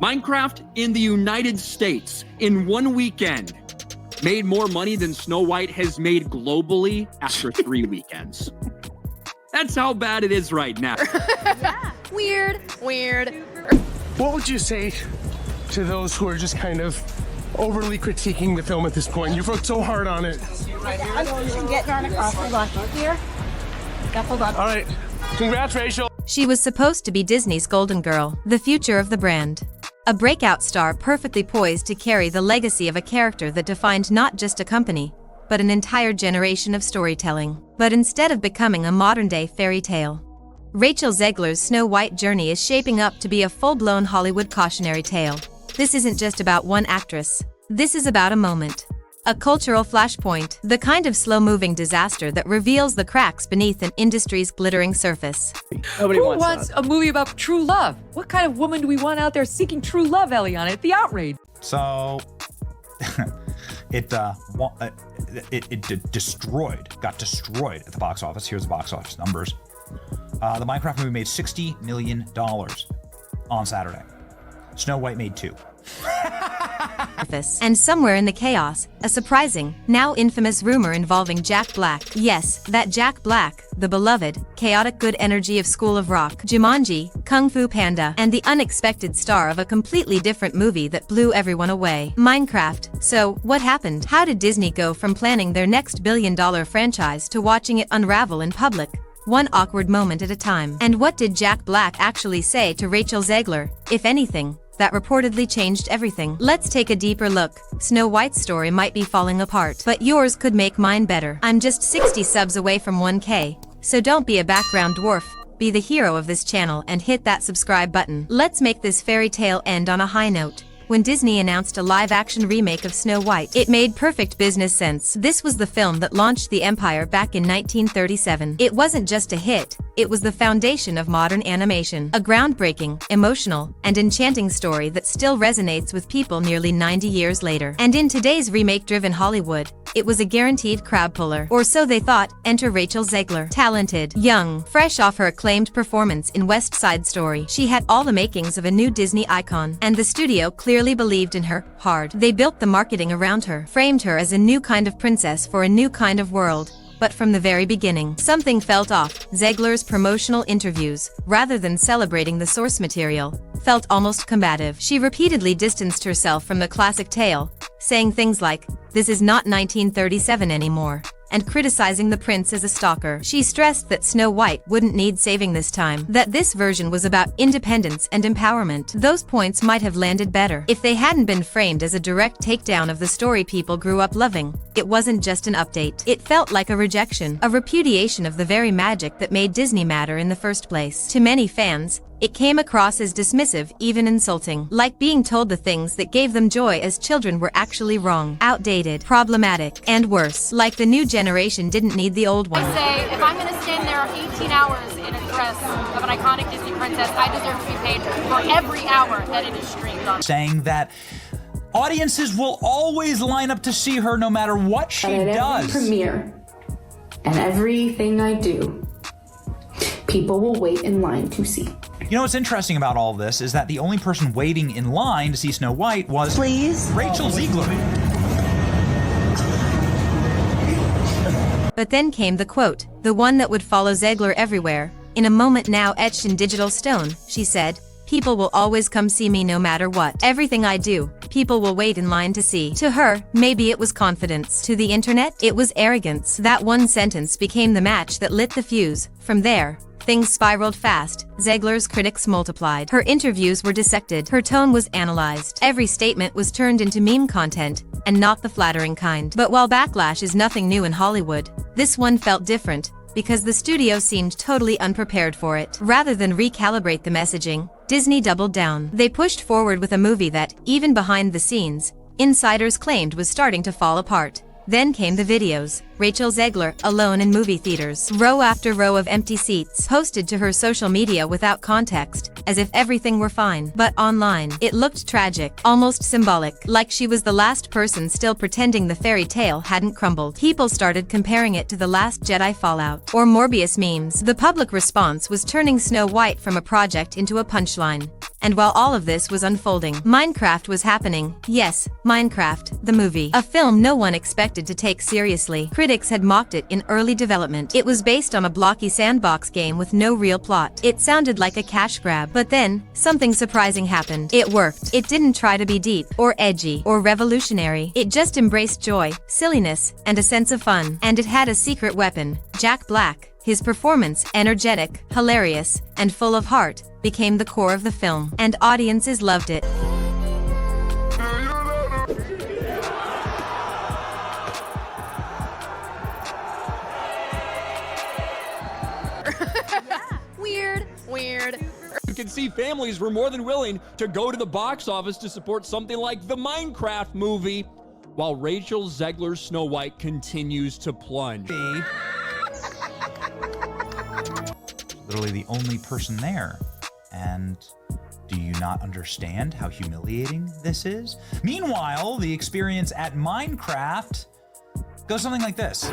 Minecraft in the United States in one weekend made more money than Snow White has made globally after 3 weekends. That's how bad it is right now. Yeah. Weird. What would you say to those who are just kind of overly critiquing the film at this point? You've worked so hard on it. All right. Congrats, Rachel. She was supposed to be Disney's golden girl, the future of the brand. A breakout star perfectly poised to carry the legacy of a character that defined not just a company, but an entire generation of storytelling. But instead of becoming a modern-day fairy tale, Rachel Zegler's Snow White journey is shaping up to be a full-blown Hollywood cautionary tale. This isn't just about one actress. This is about a moment. A cultural flashpoint, the kind of slow-moving disaster that reveals the cracks beneath an industry's glittering surface. Who wants a movie about true love? What kind of woman do we want out there seeking true love, Eliana? It's the outrage. So, it got destroyed at the box office. Here's the box office numbers. The Minecraft movie made $60 million on Saturday. Snow White made $2 million. And somewhere in the chaos, a surprising, now infamous rumor involving Jack Black. Yes, that Jack Black, the beloved, chaotic good energy of School of Rock, Jumanji, Kung Fu Panda, and the unexpected star of a completely different movie that blew everyone away, Minecraft. So, what happened? How did Disney go from planning their next billion-dollar franchise to watching it unravel in public, one awkward moment at a time? And what did Jack Black actually say to Rachel Zegler, if anything, that reportedly changed everything? Let's take a deeper look. Snow White's story might be falling apart, but yours could make mine better. I'm just 60 subs away from 1K, so don't be a background dwarf. Be the hero of this channel and hit that subscribe button. Let's make this fairy tale end on a high note. When Disney announced a live-action remake of Snow White, it made perfect business sense. This was the film that launched the empire back in 1937. It wasn't just a hit, it was the foundation of modern animation. A groundbreaking, emotional, and enchanting story that still resonates with people nearly 90 years later. And in today's remake-driven Hollywood, it was a guaranteed crowd puller. Or so they thought. Enter Rachel Zegler. Talented, young, fresh off her acclaimed performance in West Side Story, she had all the makings of a new Disney icon. And the studio clearly believed in her, hard. They built the marketing around her, framed her as a new kind of princess for a new kind of world. But from the very beginning, something felt off. Zegler's promotional interviews, rather than celebrating the source material, felt almost combative. She repeatedly distanced herself from the classic tale, saying things like, "This is not 1937 anymore," and criticizing the prince as a stalker. She stressed that Snow White wouldn't need saving this time, that this version was about independence and empowerment. Those points might have landed better if they hadn't been framed as a direct takedown of the story people grew up loving. It wasn't just an update. It felt like a rejection, a repudiation of the very magic that made Disney matter in the first place. To many fans, it came across as dismissive, even insulting, like being told the things that gave them joy as children were actually wrong, outdated, problematic, and worse, like the new generation didn't need the old one. I say, if I'm gonna stand there 18 hours in a dress of an iconic Disney princess, I deserve to be paid for every hour that it is streamed on. Saying that audiences will always line up to see her no matter what she does. Every premiere and everything I do, people will wait in line to see. You know what's interesting about all of this is that the only person waiting in line to see Snow White was Rachel Zegler. But then came the quote, the one that would follow Zegler everywhere. In a moment now etched in digital stone, she said, "People will always come see me no matter what. Everything I do, people will wait in line to see." To her, maybe it was confidence. To the internet, it was arrogance. That one sentence became the match that lit the fuse. From there, things spiraled fast. Zegler's critics multiplied. Her interviews were dissected. Her tone was analyzed. Every statement was turned into meme content, and not the flattering kind. But while backlash is nothing new in Hollywood, this one felt different, because the studio seemed totally unprepared for it. Rather than recalibrate the messaging, Disney doubled down. They pushed forward with a movie that, even behind the scenes, insiders claimed was starting to fall apart. Then came the videos. Rachel Zegler, alone in movie theaters. Row after row of empty seats, posted to her social media without context, as if everything were fine. But online, it looked tragic, almost symbolic, like she was the last person still pretending the fairy tale hadn't crumbled. People started comparing it to The Last Jedi Fallout, or Morbius memes. The public response was turning Snow White from a project into a punchline. And while all of this was unfolding, Minecraft was happening. Yes, Minecraft, the movie. A film no one expected to take seriously. Critics had mocked it in early development. It was based on a blocky sandbox game with no real plot. It sounded like a cash grab. But then, something surprising happened. It worked. It didn't try to be deep, or edgy, or revolutionary. It just embraced joy, silliness, and a sense of fun. And it had a secret weapon, Jack Black. His performance, energetic, hilarious, and full of heart, became the core of the film, and audiences loved it. Weird. You can see families were more than willing to go to the box office to support something like the Minecraft movie, while Rachel Zegler's Snow White continues to plunge. Literally the only person there. And do you not understand how humiliating this is? Meanwhile, the experience at Minecraft goes something like this.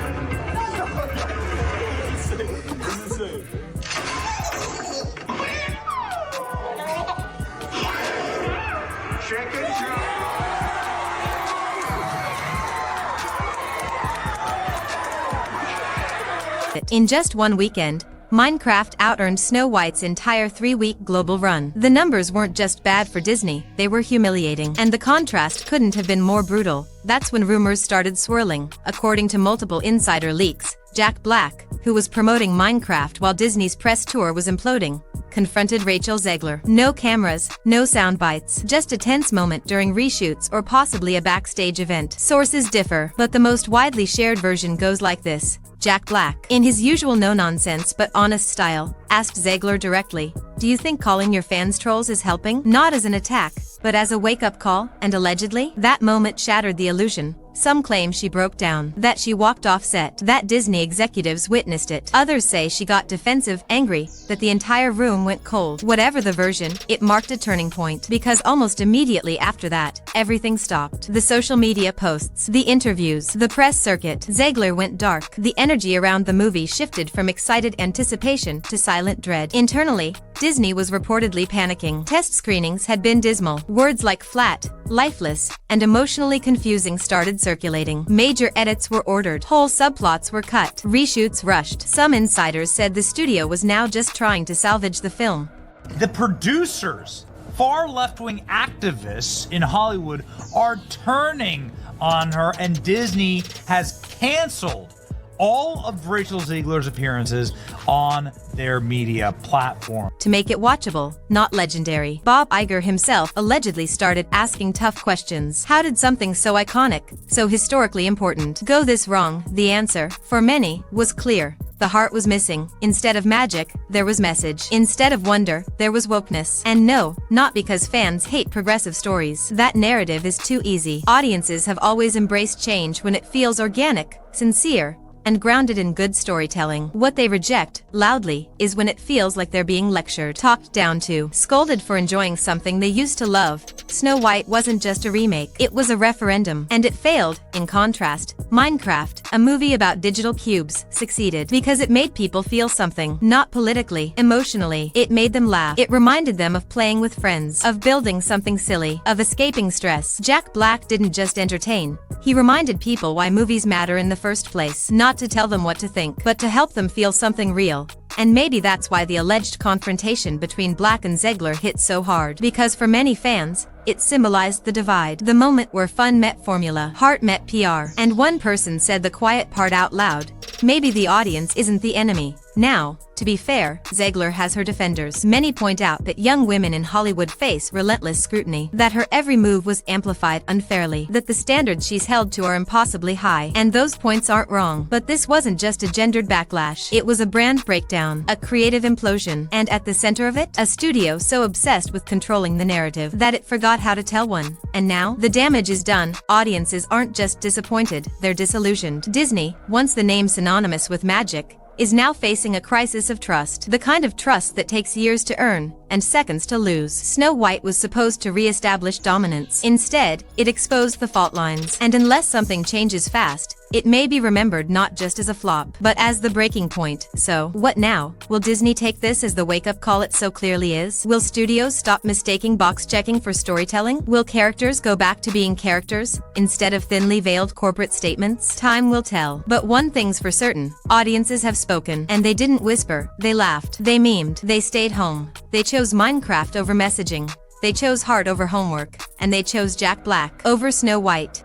In just one weekend, Minecraft out-earned Snow White's entire 3-week global run. The numbers weren't just bad for Disney, they were humiliating. And the contrast couldn't have been more brutal. That's when rumors started swirling. According to multiple insider leaks, Jack Black, who was promoting Minecraft while Disney's press tour was imploding, confronted Rachel Zegler. No cameras, no sound bites, just a tense moment during reshoots or possibly a backstage event. Sources differ, but the most widely shared version goes like this. Jack Black, in his usual no-nonsense but honest style, asked Zegler directly, "Do you think calling your fans trolls is helping? Not as an attack, but as a wake-up call?" And allegedly, that moment shattered the illusion. Some claim she broke down, that she walked off set, that Disney executives witnessed it. Others say she got defensive, angry, that the entire room went cold. Whatever the version, it marked a turning point, because almost immediately after that, everything stopped. The social media posts, the interviews, the press circuit. Zegler went dark. The energy around the movie shifted from excited anticipation to silent dread. Internally, Disney was reportedly panicking. Test screenings had been dismal. Words like flat, lifeless, and emotionally confusing started circulating. Major edits were ordered. Whole subplots were cut. Reshoots rushed. Some insiders said the studio was now just trying to salvage the film. The producers, far left-wing activists in Hollywood, are turning on her, and Disney has canceled all of Rachel Zegler's appearances on their media platform. To make it watchable, not legendary, Bob Iger himself allegedly started asking tough questions. How did something so iconic, so historically important, go this wrong? The answer, for many, was clear. The heart was missing. Instead of magic, there was message. Instead of wonder, there was wokeness. And no, not because fans hate progressive stories. That narrative is too easy. Audiences have always embraced change when it feels organic, sincere, and grounded in good storytelling. What they reject, loudly, is when it feels like they're being lectured, talked down to, scolded for enjoying something they used to love. Snow White wasn't just a remake, it was a referendum. And it failed. In contrast, Minecraft, a movie about digital cubes, succeeded because it made people feel something, not politically, emotionally. It made them laugh. It reminded them of playing with friends, of building something silly, of escaping stress. Jack Black didn't just entertain. He reminded people why movies matter in the first place, not to tell them what to think, but to help them feel something real. And maybe that's why the alleged confrontation between Black and Zegler hit so hard. Because for many fans, it symbolized the divide, the moment where fun met formula, heart met PR. And one person said the quiet part out loud, maybe the audience isn't the enemy. Now, to be fair, Zegler has her defenders. Many point out that young women in Hollywood face relentless scrutiny, that her every move was amplified unfairly, that the standards she's held to are impossibly high. And those points aren't wrong. But this wasn't just a gendered backlash. It was a brand breakdown, a creative implosion, and at the center of it, a studio so obsessed with controlling the narrative that it forgot how to tell one. And now, the damage is done. Audiences aren't just disappointed, they're disillusioned. Disney, once the name synonymous with magic, is now facing a crisis of trust. The kind of trust that takes years to earn, and seconds to lose. Snow White was supposed to re-establish dominance. Instead, it exposed the fault lines. And unless something changes fast, it may be remembered not just as a flop, but as the breaking point. So, what now? Will Disney take this as the wake-up call it so clearly is? Will studios stop mistaking box-checking for storytelling? Will characters go back to being characters, instead of thinly veiled corporate statements? Time will tell. But one thing's for certain, audiences have spoken, and they didn't whisper, they laughed, they memed, they stayed home. They chose Minecraft over messaging. They chose heart over homework, and they chose Jack Black over Snow White.